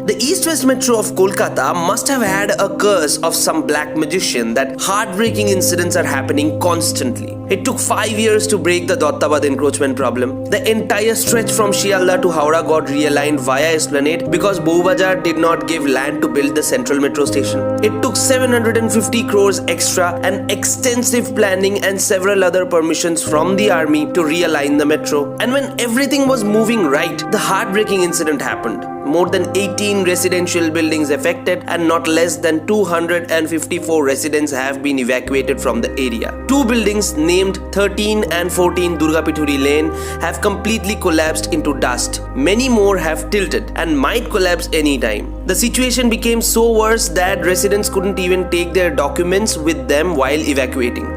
The East-West Metro of Kolkata must have had a curse of some black magician that heartbreaking incidents are happening constantly. It took 5 years to break the Dattabad encroachment problem. The entire stretch from Shialda to Howrah got realigned via Esplanade because Bowbazar did not give land to build the central metro station. It took 750 crores extra and extensive planning and several other permissions from the army to realign the metro. And when everything was moving right, the heartbreaking incident happened. More than 18 residential buildings affected and not less than 254 residents have been evacuated from the area. Two buildings named 13 and 14 Durgapithuri Lane have completely collapsed into dust. Many more have tilted and might collapse anytime. The situation became so worse that residents couldn't even take their documents with them while evacuating.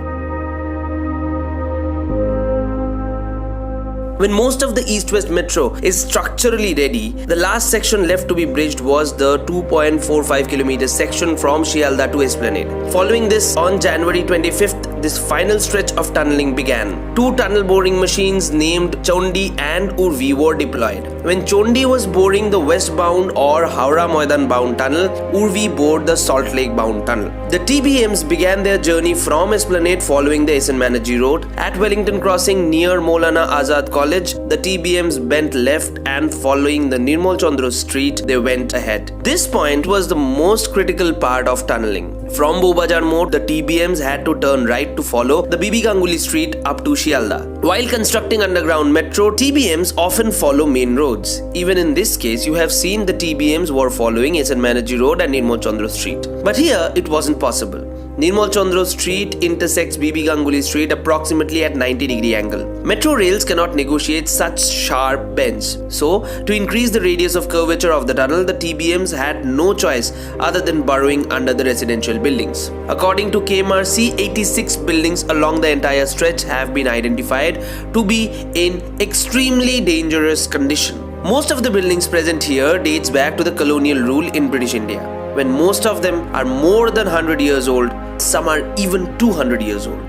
When most of the East-West Metro is structurally ready, the last section left to be bridged was the 2.45 km section from Shialda to Esplanade. Following this, on January 25th, this final stretch of tunneling began. Two tunnel boring machines named Chondi and Urvi were deployed. When Chondi was boring the westbound or Howrah Moidan bound tunnel, Urvi bored the Salt Lake bound tunnel. The TBMs began their journey from Esplanade following the SN Banerjee Road. At Wellington Crossing near Maulana Azad College, the TBMs bent left and following the Nirmal Chandra Street, they went ahead. This point was the most critical part of tunneling. From Bowbazar Mode, the TBMs had to turn right to follow the Bibi Ganguly Street up to Shialda. While constructing underground metro, TBMs often follow main roads. Even in this case, you have seen the TBMs were following SN Banerjee Road and Nirmal Chandra Street. But here, it wasn't possible. Nirmal Chandra Street intersects Bibi Ganguly Street approximately at 90-degree angle. Metro rails cannot negotiate such sharp bends. So, to increase the radius of curvature of the tunnel, the TBMs had no choice other than burrowing under the residential buildings. According to KMRC, 86 buildings along the entire stretch have been identified to be in extremely dangerous condition. Most of the buildings present here dates back to the colonial rule in British India, when most of them are more than 100 years old, some are even 200 years old.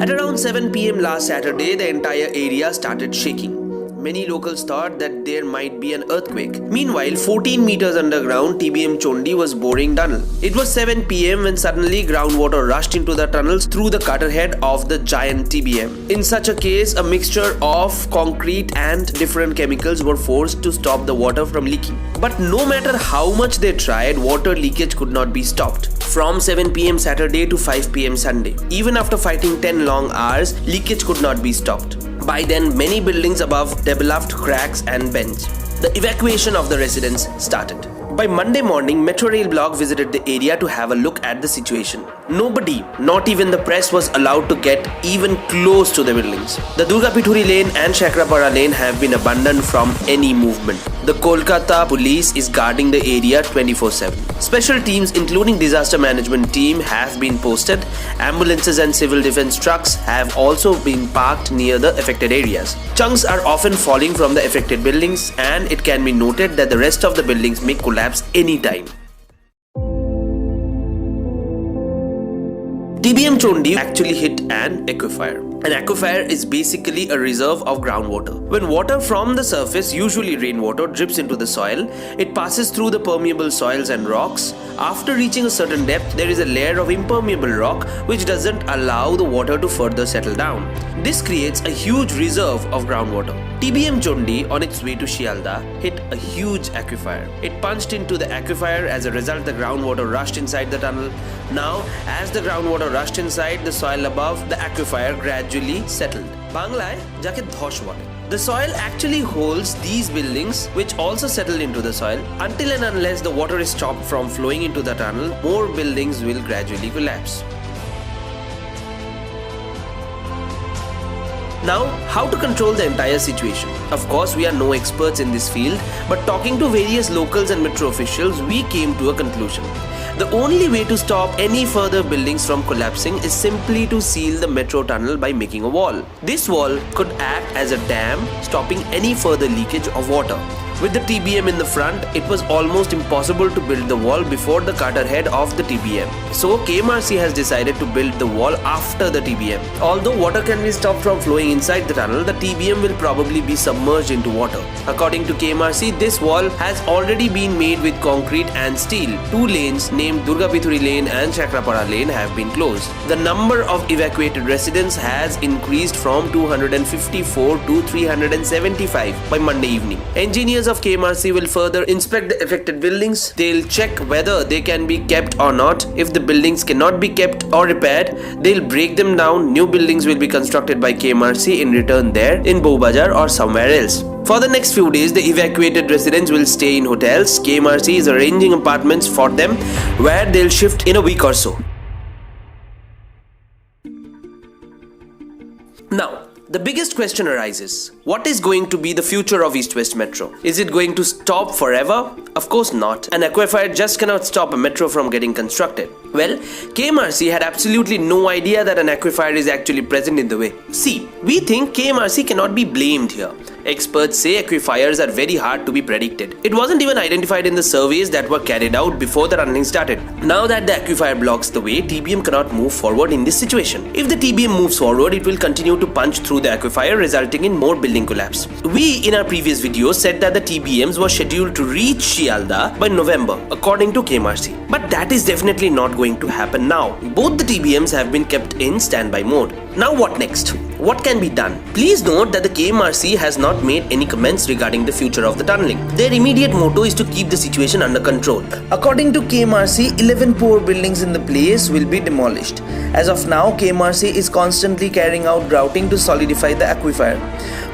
At around 7 p.m. last Saturday, the entire area started shaking. Many locals thought that there might be an earthquake. Meanwhile, 14 meters underground, TBM Chondi was boring tunnel. It was 7 p.m. when suddenly groundwater rushed into the tunnels through the cutter head of the giant TBM. In such a case, a mixture of concrete and different chemicals were forced to stop the water from leaking. But no matter how much they tried, water leakage could not be stopped. From 7 p.m. Saturday to 5 p.m. Sunday. Even after fighting 10 long hours, leakage could not be stopped. By then, many buildings above developed cracks and bends. The evacuation of the residents started. By Monday morning, Metro Rail Block visited the area to have a look at the situation. Nobody, not even the press, was allowed to get even close to the buildings. The Durgapithuri Lane and Shakrapara Lane have been abandoned from any movement. The Kolkata police is guarding the area 24/7. Special teams including disaster management team have been posted. Ambulances and civil defense trucks have also been parked near the affected areas. Chunks are often falling from the affected buildings and it can be noted that the rest of the buildings may collapse anytime. TBM Chondi actually hit an aquifer. An aquifer is basically a reserve of groundwater. When water from the surface, usually rainwater, drips into the soil, it passes through the permeable soils and rocks. After reaching a certain depth, there is a layer of impermeable rock which doesn't allow the water to further settle down. This creates a huge reserve of groundwater. TBM Chondi, on its way to Shialda, hit a huge aquifer. It punched into the aquifer. As a result, the groundwater rushed inside the tunnel. Now, as the groundwater rushed inside, the soil above the aquifer gradually settled. Banglaয় যাকে ধস বলে. The soil actually holds these buildings which also settle into the soil. Until and unless the water is stopped from flowing into the tunnel, more buildings will gradually collapse. Now, how to control the entire situation? Of course, we are no experts in this field, but talking to various locals and metro officials, we came to a conclusion. The only way to stop any further buildings from collapsing is simply to seal the metro tunnel by making a wall. This wall could act as a dam, stopping any further leakage of water. With the TBM in the front, it was almost impossible to build the wall before the cutter head of the TBM. So KMRC has decided to build the wall after the TBM. Although water can be stopped from flowing inside the tunnel, the TBM will probably be submerged into water. According to KMRC, this wall has already been made with concrete and steel. 2 lanes named Durgapithuri Lane and Chakrapara Lane have been closed. The number of evacuated residents has increased from 254 to 375 by Monday evening. Engineers of KMRC will further inspect the affected buildings. They'll check whether they can be kept or not. If the buildings cannot be kept or repaired, they'll break them down. New buildings will be constructed by KMRC in return there in Bowbazar or somewhere else. For the next few days, the evacuated residents will stay in hotels. KMRC is arranging apartments for them where they'll shift in a week or so. Now, the biggest question arises, what is going to be the future of East West Metro? Is it going to stop forever? Of course not. An aquifer just cannot stop a metro from getting constructed. Well, KMRC had absolutely no idea that an aquifer is actually present in the way. See, we think KMRC cannot be blamed here. Experts say aquifers are very hard to be predicted. It wasn't even identified in the surveys that were carried out before the tunneling started. Now that the aquifer blocks the way, TBM cannot move forward in this situation. If the TBM moves forward, it will continue to punch through the aquifer, resulting in more building collapse. We in our previous video said that the TBMs were scheduled to reach Shialda by November, according to KMRC. But that is definitely not going to happen now. Both the TBMs have been kept in standby mode. Now what next? What can be done? Please note that the KMRC has not made any comments regarding the future of the tunneling. Their immediate motto is to keep the situation under control. According to KMRC, 11 poor buildings in the place will be demolished. As of now, KMRC is constantly carrying out grouting to solidify the aquifer.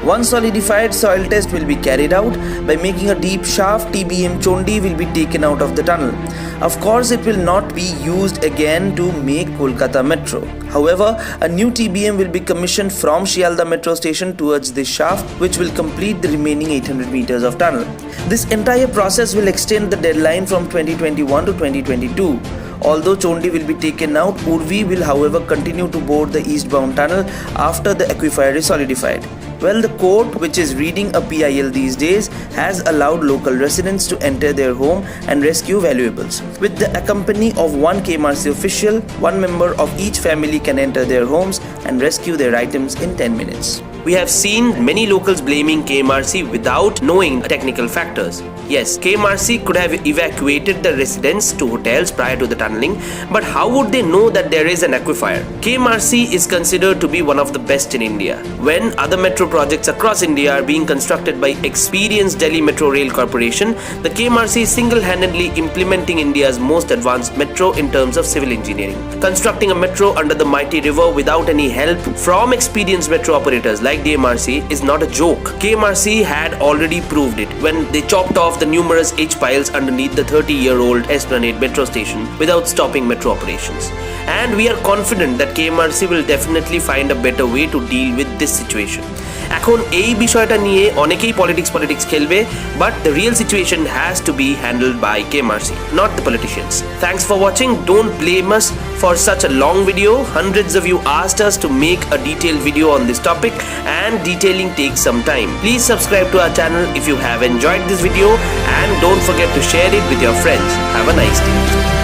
Once solidified, soil test will be carried out. By making a deep shaft, TBM Chondi will be taken out of the tunnel. Of course, it will not be used again to make Kolkata Metro. However, a new TBM will be commissioned from Shialda Metro Station towards this shaft, which will complete the remaining 800 meters of tunnel. This entire process will extend the deadline from 2021 to 2022. Although Chondi will be taken out, Urvi will however continue to board the eastbound tunnel after the aquifer is solidified. Well, the court, which is reading a PIL these days, has allowed local residents to enter their home and rescue valuables. With the accompany of one KMRC official, one member of each family can enter their homes and rescue their items in 10 minutes. We have seen many locals blaming KMRC without knowing technical factors. Yes, KMRC could have evacuated the residents to hotels prior to the tunneling, but how would they know that there is an aquifer? KMRC is considered to be one of the best in India. When other metro projects across India are being constructed by experienced Delhi Metro Rail Corporation, the KMRC is single-handedly implementing India's most advanced metro in terms of civil engineering. Constructing a metro under the mighty river without any help from experienced metro operators like DMRC is not a joke. KMRC had already proved it when they chopped off the numerous H-piles underneath the 30-year-old Esplanade metro station without stopping metro operations. And we are confident that KMRC will definitely find a better way to deal with this situation. এখন এই বিষয়টা নিয়ে অনেকেই politics খেলবে, but the real situation has to be handled by KMRC, not the politicians. Thanks for watching. Don't blame us for such a long video. Hundreds of you asked us to make a detailed video on this topic, and detailing takes some time. Please subscribe to our channel if you have enjoyed this video, and don't forget to share it with your friends. Have a nice day.